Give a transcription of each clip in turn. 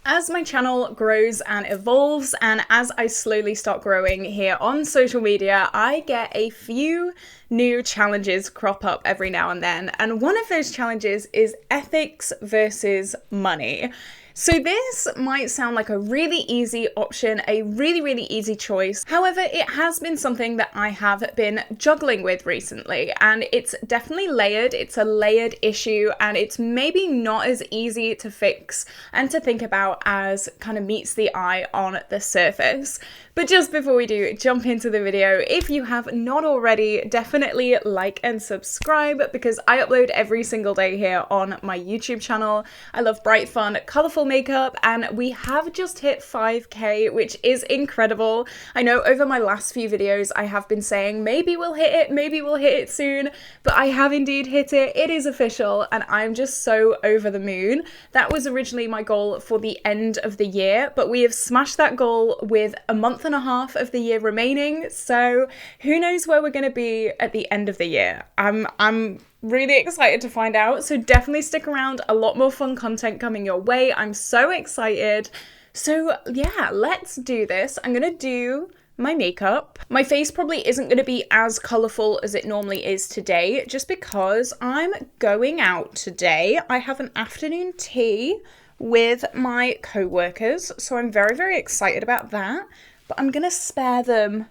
As my channel grows and evolves, and as I slowly start growing here on social media, I get a few new challenges crop up every now and then. And one of those challenges is ethics versus money. So this might sound like a really easy option, a really easy choice. However, it has been something that I have been juggling with recently, and it's definitely layered. It's a layered issue, and it's maybe not as easy to fix and to think about as kind of meets the eye on the surface. But just before we do jump into the video, if you have not already, definitely like and subscribe, because I upload every single day here on my YouTube channel. I love bright, fun, colourful makeup, and we have just hit 5k, which is incredible. I know over my last few videos I have been saying maybe we'll hit it soon, but I have indeed hit it. It is official, and I'm just so over the moon. That was originally my goal for the end of the year, but we have smashed that goal with a month and a half of the year remaining, so who knows where we're going to be at the end of the year. I'm really excited to find out, so definitely stick around. A lot more fun content coming your way. I'm so excited. So yeah, let's do this. I'm gonna do my makeup. My face probably isn't going to be as colourful as it normally is today, just because I'm going out today. I have an afternoon tea with my co-workers, so I'm very excited about that. But I'm gonna spare them,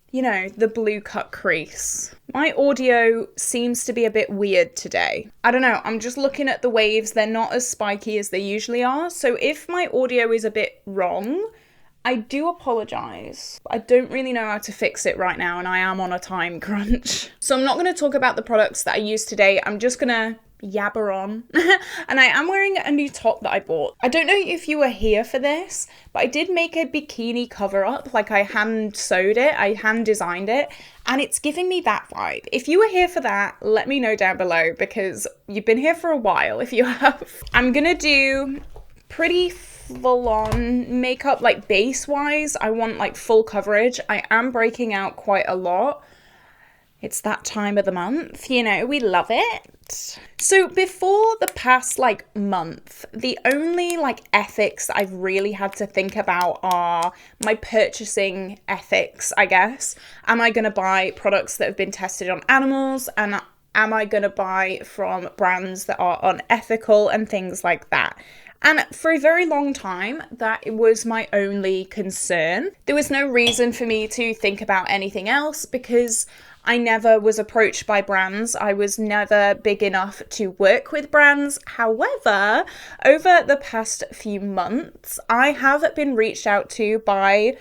you know, the blue cut crease. My audio seems to be a bit weird today. I don't know, I'm just looking at the waves. They're not as spiky as they usually are. So if my audio is a bit wrong, I do apologise. I don't really know how to fix it right now, and I am on a time crunch. So I'm not going to talk about the products that I used today. I'm just going to yabber on. And I am wearing a new top that I bought. I don't know if you were here for this, but I did make a bikini cover up. Like, I hand sewed it, I hand designed it, and it's giving me that vibe. If you were here for that, let me know down below, because you've been here for a while if you have. I'm gonna do pretty full-on makeup, like base wise. I want like full coverage. I am breaking out quite a lot. It's that time of the month, you know, we love it. So before the past like month, the only like ethics I've really had to think about are my purchasing ethics, I guess. Am I going to buy products that have been tested on animals? And am I going to buy from brands that are unethical and things like that? And for a very long time, that was my only concern. There was no reason for me to think about anything else, because I never was approached by brands. I was never big enough to work with brands. However, over the past few months, I have been reached out to by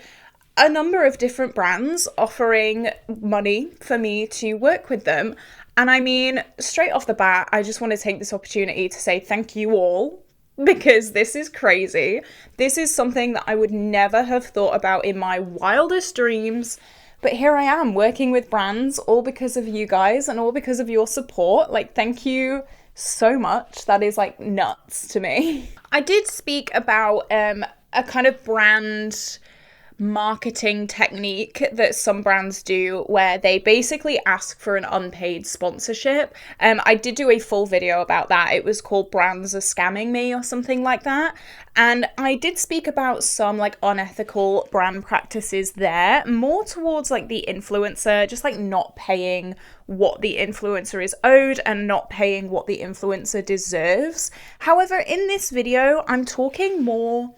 a number of different brands offering money for me to work with them. And I mean, straight off the bat, I just want to take this opportunity to say thank you all, because this is crazy. This is something that I would never have thought about in my wildest dreams. But here I am working with brands, all because of you guys and all because of your support. Like, thank you so much. That is like nuts to me. I did speak about a kind of brand marketing technique that some brands do, where they basically ask for an unpaid sponsorship. I did do a full video about that. It was called Brands Are Scamming Me or something like that. And I did speak about some like unethical brand practices there, more towards like the influencer, just like not paying what the influencer is owed and not paying what the influencer deserves. However, in this video, I'm talking more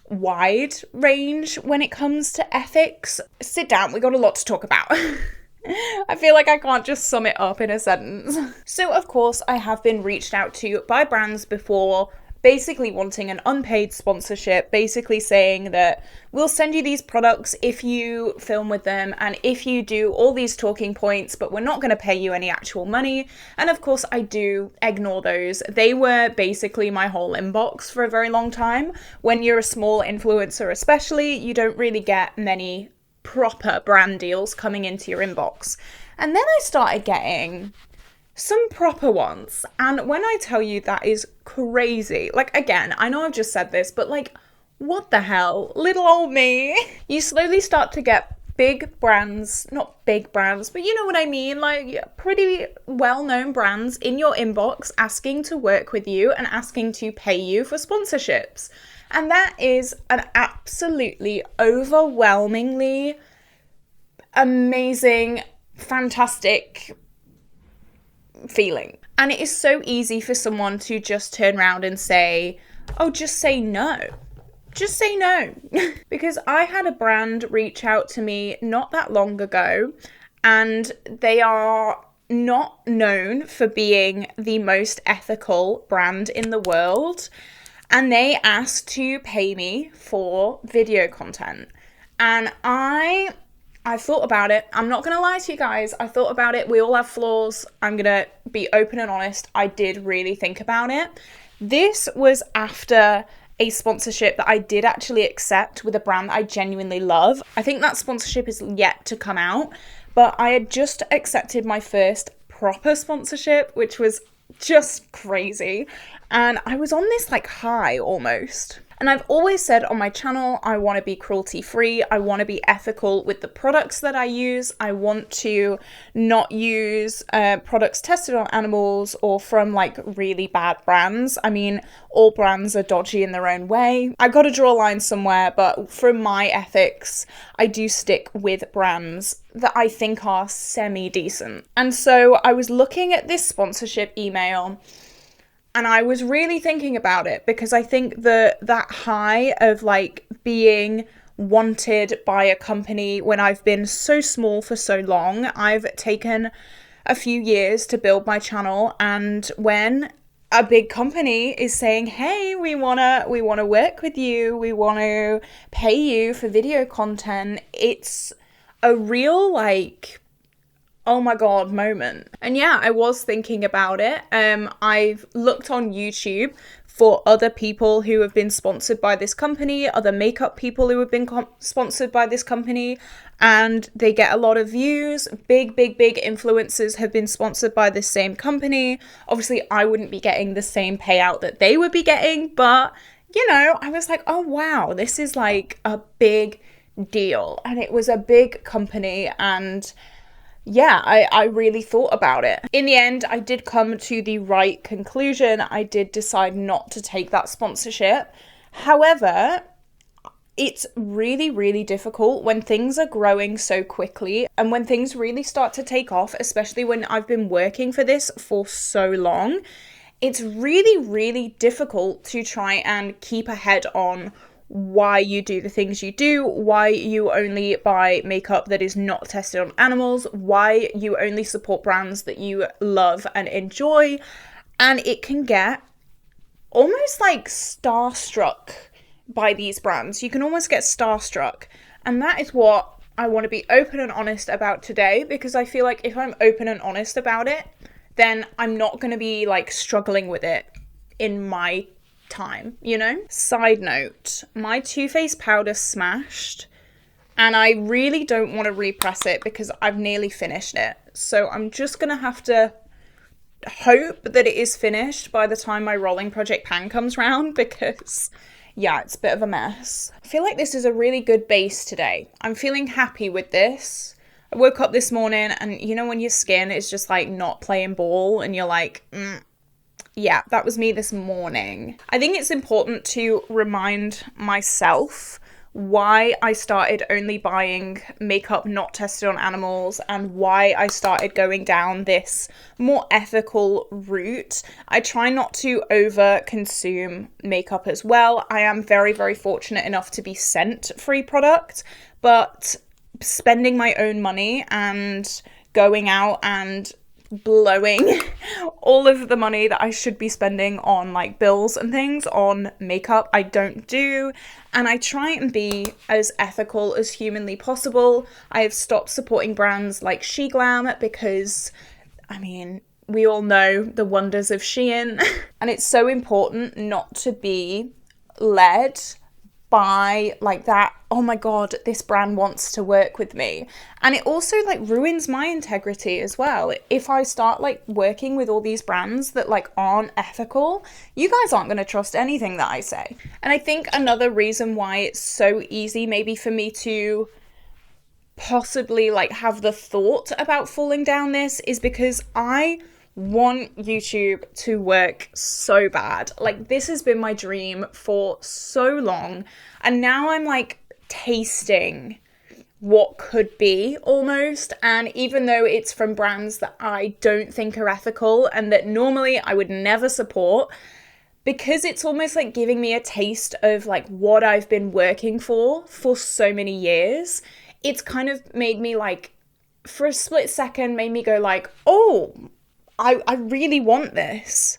wide range when it comes to ethics. Sit down, we got a lot to talk about. I feel like I can't just sum it up in a sentence. So of course I have been reached out to by brands before, basically wanting an unpaid sponsorship, basically saying that we'll send you these products if you film with them and if you do all these talking points, but we're not going to pay you any actual money. And of course I do ignore those. They were basically my whole inbox for a very long time. When you're a small influencer especially, you don't really get many proper brand deals coming into your inbox. And then I started getting some proper ones. And when I tell you, that is crazy. Like, again, I know I've just said this, but like, what the hell? Little old me. You slowly start to get big brands, not big brands, but you know what I mean, like pretty well-known brands in your inbox asking to work with you and asking to pay you for sponsorships. And that is an absolutely overwhelmingly amazing, fantastic feeling. And it is so easy for someone to just turn around and say, oh, just say no. Just say no. Because I had a brand reach out to me not that long ago, and they are not known for being the most ethical brand in the world. And they asked to pay me for video content. And I thought about it. I'm not going to lie to you guys. I thought about it. We all have flaws. I'm going to be open and honest. I did really think about it. This was after a sponsorship that I did actually accept with a brand that I genuinely love. I think that sponsorship is yet to come out, but I had just accepted my first proper sponsorship, which was just crazy. And I was on this like high almost. And I've always said on my channel, I want to be cruelty free. I want to be ethical with the products that I use. I want to not use products tested on animals or from like really bad brands. I mean, all brands are dodgy in their own way. I got to draw a line somewhere, but from my ethics, I do stick with brands that I think are semi-decent. And so I was looking at this sponsorship email, and I was really thinking about it because I think that high of like being wanted by a company when I've been so small for so long, I've taken a few years to build my channel, and when a big company is saying, hey, we wanna work with you, we want to pay you for video content, it's a real like, oh my god moment. And yeah, I was thinking about it. I've looked on YouTube for other people who have been sponsored by this company, other makeup people who have been sponsored by this company, and they get a lot of views. Big influencers have been sponsored by this same company. Obviously, I wouldn't be getting the same payout that they would be getting, but you know, I was like, oh wow, this is like a big deal. And it was a big company, and yeah, I really thought about it. In the end, I did come to the right conclusion. I did decide not to take that sponsorship. However, it's really difficult when things are growing so quickly and when things really start to take off, especially when I've been working for this for so long. It's really difficult to try and keep ahead on why you do the things you do, why you only buy makeup that is not tested on animals, why you only support brands that you love and enjoy. And it can get almost like starstruck by these brands. You can almost get starstruck. And that is what I want to be open and honest about today, because I feel like if I'm open and honest about it, then I'm not going to be like struggling with it in my time, you know? Side note, my Too Faced powder smashed, and I really don't want to repress it because I've nearly finished it. So I'm just gonna have to hope that it is finished by the time my rolling project pan comes round, because yeah, it's a bit of a mess. I feel like this is a really good base today. I'm feeling happy with this. I woke up this morning and you know when your skin is just like not playing ball and you're like, yeah, that was me this morning. I think it's important to remind myself why I started only buying makeup not tested on animals and why I started going down this more ethical route. I try not to over consume makeup as well. I am very fortunate enough to be sent free product, but spending my own money and going out and blowing all of the money that I should be spending on like bills and things on makeup, I don't do. And I try and be as ethical as humanly possible. I have stopped supporting brands like SheGlam because, I mean, we all know the wonders of Shein. And it's so important not to be led by like that, oh my god, this brand wants to work with me. And it also like ruins my integrity as well. If I start like working with all these brands that like aren't ethical, you guys aren't going to trust anything that I say. And I think another reason why it's so easy maybe for me to possibly like have the thought about falling down this is because I want YouTube to work so bad. Like, this has been my dream for so long, and now I'm like tasting what could be almost. And even though it's from brands that I don't think are ethical and that normally I would never support, because it's almost like giving me a taste of like what I've been working for so many years, it's kind of made me like, for a split second, made me go like, oh, I really want this.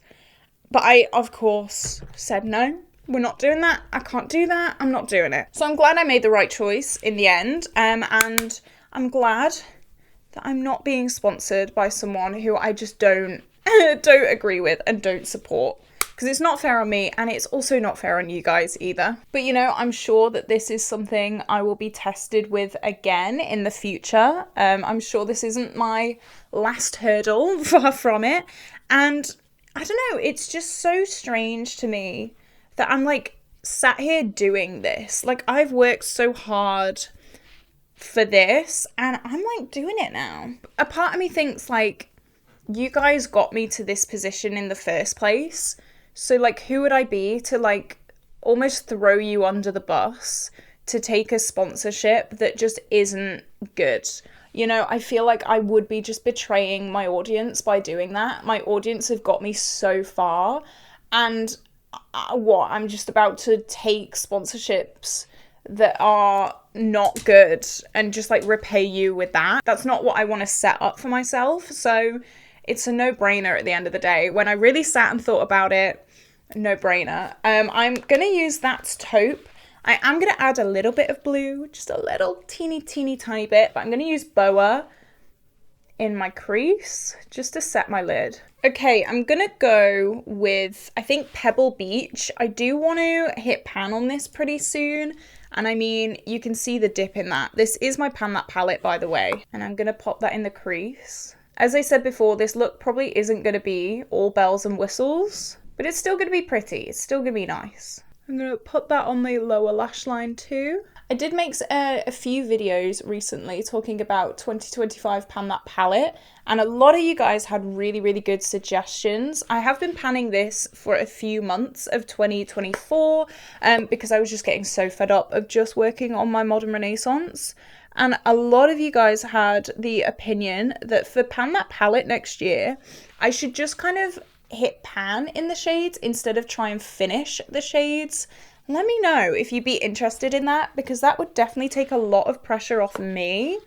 But I, of course, said no. We're not doing that. I can't do that. I'm not doing it. So I'm glad I made the right choice in the end. And I'm glad that I'm not being sponsored by someone who I just don't agree with and don't support. Because it's not fair on me, and it's also not fair on you guys either. But you know, I'm sure that this is something I will be tested with again in the future. I'm sure this isn't my last hurdle, far from it. And I don't know, it's just so strange to me that I'm like sat here doing this. Like, I've worked so hard for this, and I'm like doing it now. A part of me thinks like, you guys got me to this position in the first place. So like, who would I be to like almost throw you under the bus to take a sponsorship that just isn't good? You know, I feel like I would be just betraying my audience by doing that. My audience have got me so far, and I'm just about to take sponsorships that are not good and just like repay you with that. That's not what I want to set up for myself. So it's a no-brainer at the end of the day. When I really sat and thought about it, no-brainer. I'm gonna use That's Taupe. I am gonna add a little bit of blue, just a little teeny tiny bit, but I'm gonna use Boa in my crease just to set my lid. Okay, I'm gonna go with, I think, Pebble Beach. I do want to hit pan on this pretty soon, and I mean, you can see the dip in that. This is my Pan That palette, by the way, and I'm gonna pop that in the crease. As I said before, this look probably isn't gonna be all bells and whistles, but it's still gonna be pretty. It's still gonna be nice. I'm gonna put that on the lower lash line too. I did make a few videos recently talking about 2025 Pan That palette, and a lot of you guys had really good suggestions. I have been panning this for a few months of 2024 because I was just getting so fed up of just working on my Modern Renaissance. And a lot of you guys had the opinion that for Pan That palette next year, I should just kind of hit pan in the shades instead of try and finish the shades. Let me know if you'd be interested in that, because that would definitely take a lot of pressure off me.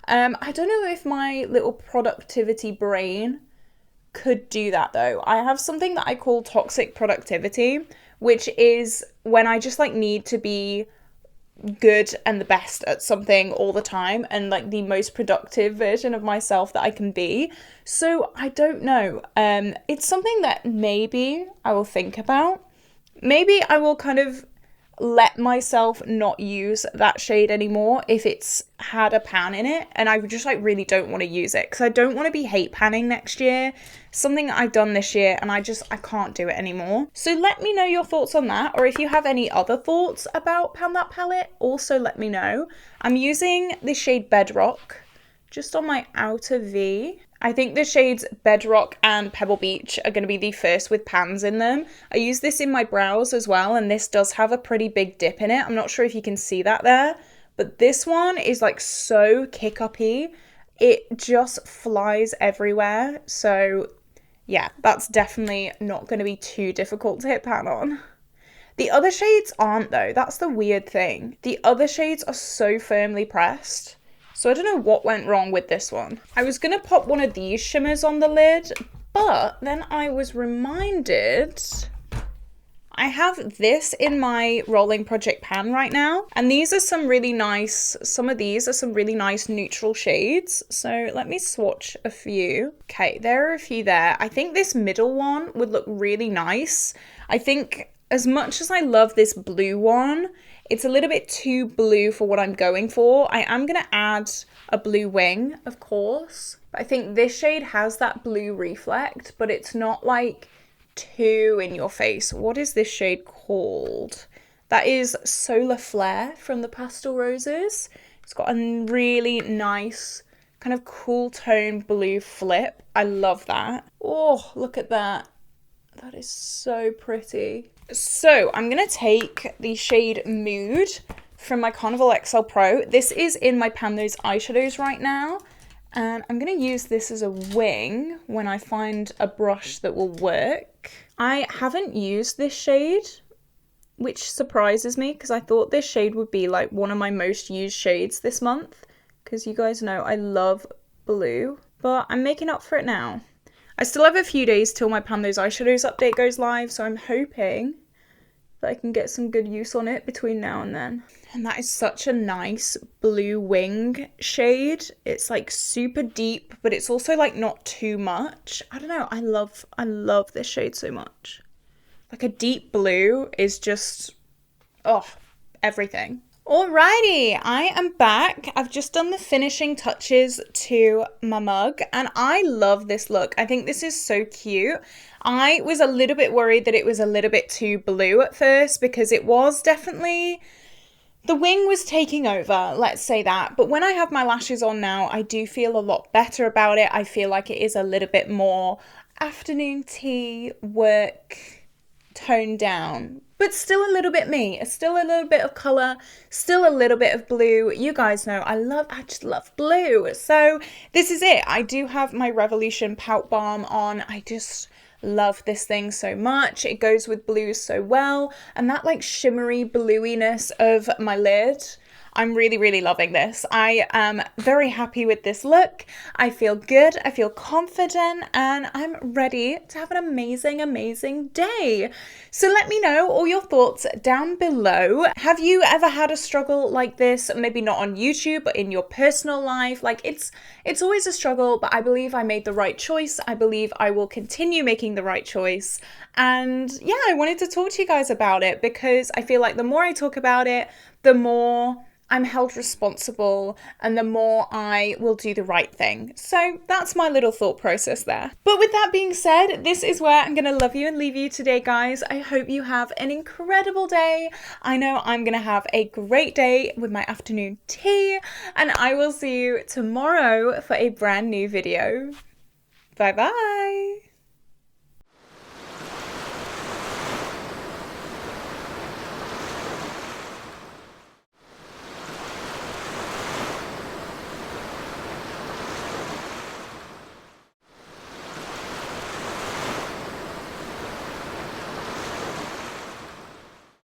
I don't know if my little productivity brain could do that though. I have something that I call toxic productivity, which is when I just like need to be good and the best at something all the time and like the most productive version of myself that I can be. So I don't know. It's something that maybe I will think about. Maybe I will kind of let myself not use that shade anymore if it's had a pan in it, and I just like really don't want to use it because I don't want to be hate panning next year. Something that I've done this year and I can't do it anymore. So let me know your thoughts on that, or if you have any other thoughts about Pan That palette, also let me know. I'm using the shade Bedrock just on my outer V. I think the shades Bedrock and Pebble Beach are going to be the first with pans in them. I use this in my brows as well, and this does have a pretty big dip in it. I'm not sure if you can see that there, but this one is like so kick-uppy. It just flies everywhere. So yeah, that's definitely not going to be too difficult to hit pan on. The other shades aren't though. That's the weird thing. The other shades are so firmly pressed. So I don't know what went wrong with this one. I was going to pop one of these shimmers on the lid, but then I was reminded I have this in my rolling project pan right now. And these are some really nice, some of these are some really nice neutral shades. So let me swatch a few. Okay, there are a few there. I think this middle one would look really nice. I think as much as I love this blue one, it's a little bit too blue for what I'm going for. I am going to add a blue wing, of course. But I think this shade has that blue reflect, but it's not like too in your face. What is this shade called? That is Solar Flare from the Pastel Roses. It's got a really nice kind of cool tone blue flip. I love that. Oh, look at that. That is so pretty. So I'm going to take the shade Mood from my Carnival XL Pro. This is in my Pan Those eyeshadows right now. And I'm going to use this as a wing when I find a brush that will work. I haven't used this shade, which surprises me because I thought this shade would be like one of my most used shades this month. Because you guys know I love blue, but I'm making up for it now. I still have a few days till my Pan Those eyeshadows update goes live, so I'm hoping that I can get some good use on it between now and then. And that is such a nice blue wing shade. It's like super deep, but it's also like not too much. I don't know, I love this shade so much. Like a deep blue is just, oh, everything. Alrighty, I am back. I've just done the finishing touches to my mug and I love this look. I think this is so cute. I was a little bit worried that it was a little bit too blue at first because it was definitely, the wing was taking over, let's say that. But when I have my lashes on now, I do feel a lot better about it. I feel like it is a little bit more afternoon tea work toned down, but still a little bit me. It's still a little bit of color, still a little bit of blue. You guys know I just love blue. So this is it. I do have my Revolution Pout Balm on. I just love this thing so much. It goes with blues so well, and that like shimmery bluiness of my lid, I'm really loving this. I am very happy with this look. I feel good, I feel confident, and I'm ready to have an amazing day. So let me know all your thoughts down below. Have you ever had a struggle like this? Maybe not on YouTube, but in your personal life? Like it's always a struggle, but I believe I made the right choice. I believe I will continue making the right choice. And yeah, I wanted to talk to you guys about it because I feel like the more I talk about it, the more I'm held responsible and the more I will do the right thing. So that's my little thought process there. But with that being said, this is where I'm going to love you and leave you today, guys. I hope you have an incredible day. I know I'm going to have a great day with my afternoon tea, and I will see you tomorrow for a brand new video. Bye bye.